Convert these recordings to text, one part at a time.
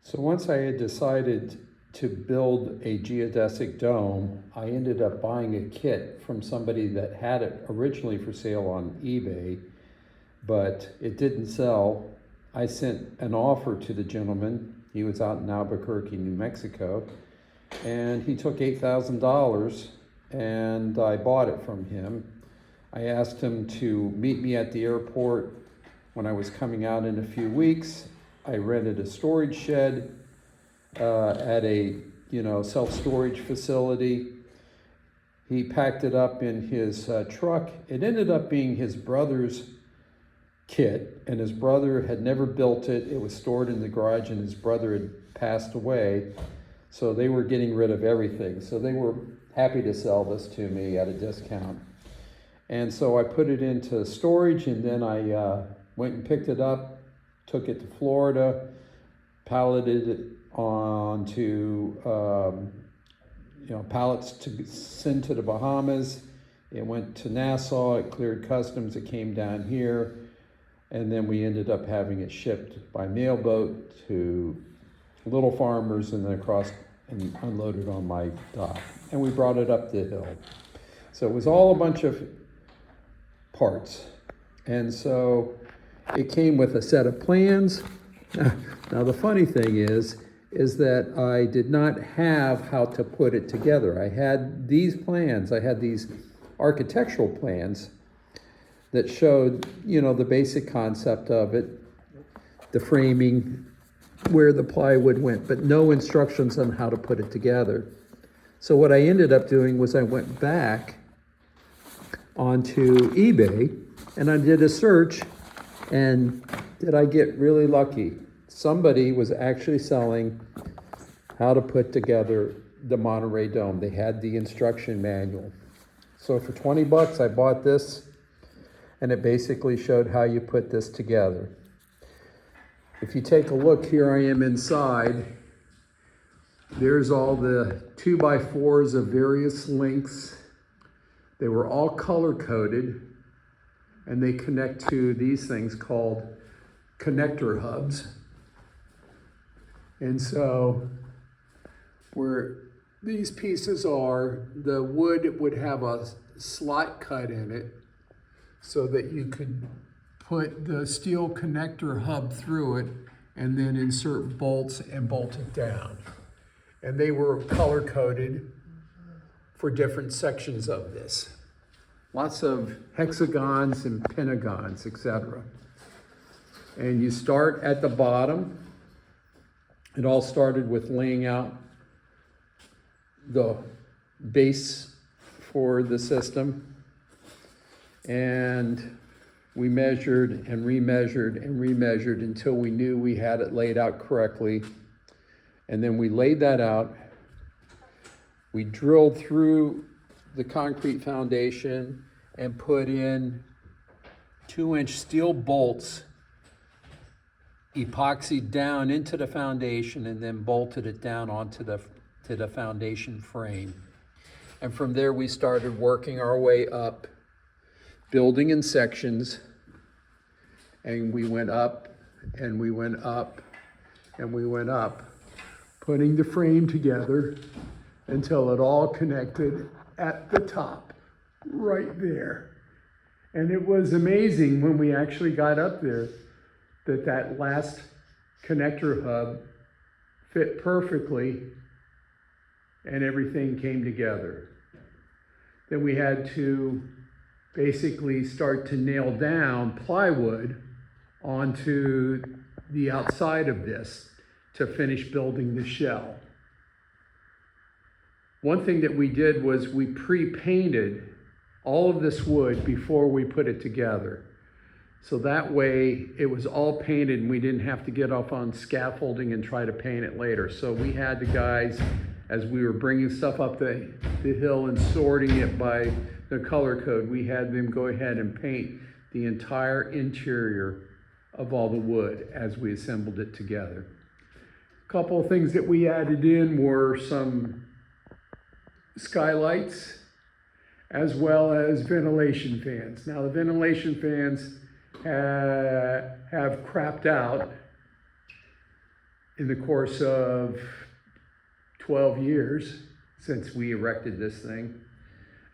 So once I had decided to build a geodesic dome, I ended up buying a kit from somebody that had it originally for sale on eBay, but it didn't sell. I sent an offer to the gentleman. He was out in Albuquerque, New Mexico, and he took $8,000 and I bought it from him. I asked him to meet me at the airport when I was coming out in a few weeks. I rented a storage shed at a self-storage facility. He packed it up in his truck. It ended up being his brother's kit, and his brother had never built it. It was stored in the garage, and his brother had passed away. So they were getting rid of everything. So they were happy to sell this to me at a discount. And so I put it into storage, and then I went and picked it up, took it to Florida, palleted it onto pallets to send to the Bahamas. It went to Nassau, it cleared customs, it came down here, and then we ended up having it shipped by mailboat to little farmers and then across and unloaded on my dock. And we brought it up the hill. So it was all a bunch of parts. And so it came with a set of plans. Now the funny thing is that I did not have how to put it together. I had these plans, I had these architectural plans that showed, the basic concept of it, the framing, where the plywood went, but no instructions on how to put it together. So what I ended up doing was I went back onto eBay and I did a search, and did I get really lucky? Somebody was actually selling how to put together the Monterey Dome. They had the instruction manual. So for 20 bucks, I bought this, and it basically showed how you put this together. If you take a look, here I am inside. There's all the 2x4s of various lengths. They were all color-coded, and they connect to these things called connector hubs. And so where these pieces are, the wood would have a slot cut in it so that you could put the steel connector hub through it and then insert bolts and bolt it down. And they were color coded for different sections of this. Lots of hexagons and pentagons, etc. And you start at the bottom. It all started with laying out the base for the system. And we measured and remeasured and remeasured until we knew we had it laid out correctly. And then we laid that out. We drilled through the concrete foundation and put in 2-inch steel bolts, epoxied down into the foundation, and then bolted it down onto the foundation frame. And from there we started working our way up, building in sections, and we went up and we went up and we went up, putting the frame together until it all connected at the top, right there. And it was amazing when we actually got up there that last connector hub fit perfectly and everything came together. Then we had to basically start to nail down plywood onto the outside of this to finish building the shell. One thing that we did was we pre-painted all of this wood before we put it together. So that way it was all painted and we didn't have to get off on scaffolding and try to paint it later. So we had the guys, as we were bringing stuff up the hill and sorting it by the color code, we had them go ahead and paint the entire interior of all the wood as we assembled it together. A couple of things that we added in were some skylights as well as ventilation fans. Now the ventilation fans have crapped out in the course of 12 years since we erected this thing.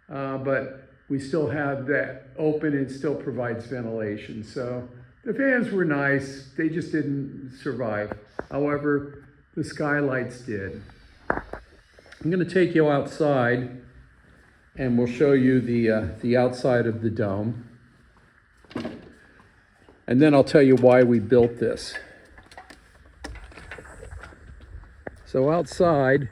But we still have that open. It still provides ventilation. So the fans were nice. They just didn't survive. However, the skylights did. I'm going to take you outside and we'll show you the outside of the dome. And then I'll tell you why we built this. So outside,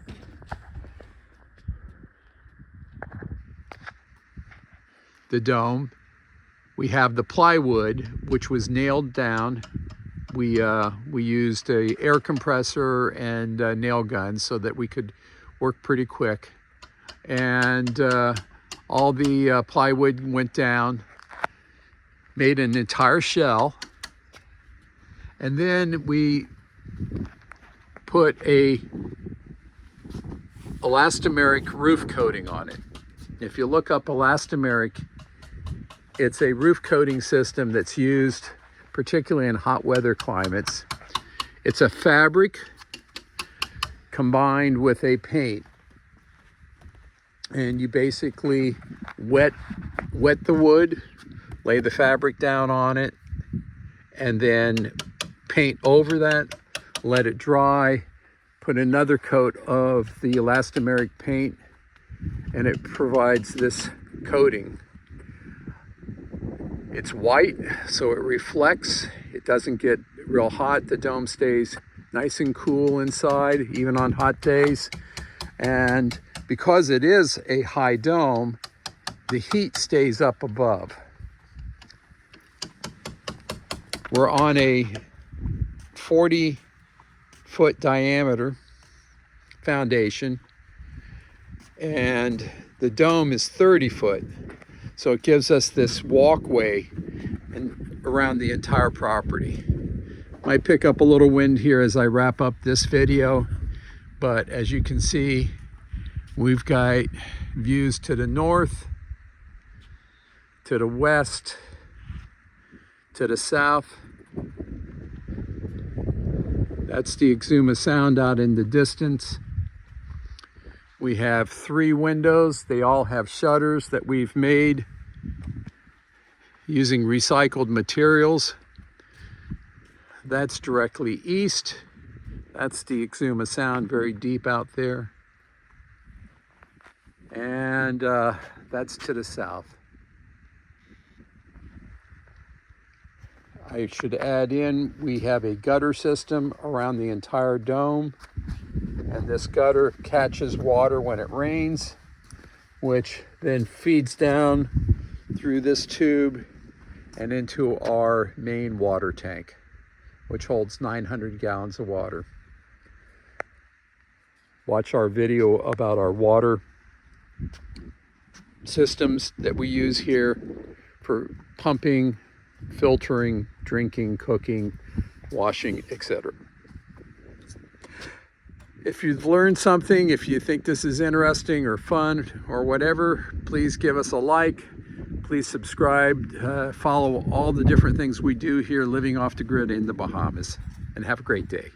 the dome, we have the plywood, which was nailed down. We used a air compressor and nail guns so that we could work pretty quick. And all the plywood went down, made an entire shell, and then we put a elastomeric roof coating on it. If you look up elastomeric, it's a roof coating system that's used particularly in hot weather climates. It's a fabric combined with a paint. And you basically wet the wood, lay the fabric down on it, and then paint over that, let it dry, put another coat of the elastomeric paint, and it provides this coating. It's white, so it reflects. It doesn't get real hot. The dome stays nice and cool inside, even on hot days. And because it is a high dome, the heat stays up above. We're on a 40-foot diameter foundation, and the dome is 30 foot. So it gives us this walkway around the entire property. Might pick up a little wind here as I wrap up this video, but as you can see, we've got views to the north, to the west, to the south. That's the Exuma Sound out in the distance. We have 3 windows. They all have shutters that we've made using recycled materials. That's directly east. That's the Exuma Sound, very deep out there. And that's to the south. I should add in, we have a gutter system around the entire dome. And this gutter catches water when it rains, which then feeds down through this tube and into our main water tank, which holds 900 gallons of water. Watch our video about our water systems that we use here for pumping, filtering, drinking, cooking, washing, etc. If you've learned something, if you think this is interesting or fun or whatever, please give us a like. Please subscribe, follow all the different things we do here living off the grid in the Bahamas, and have a great day.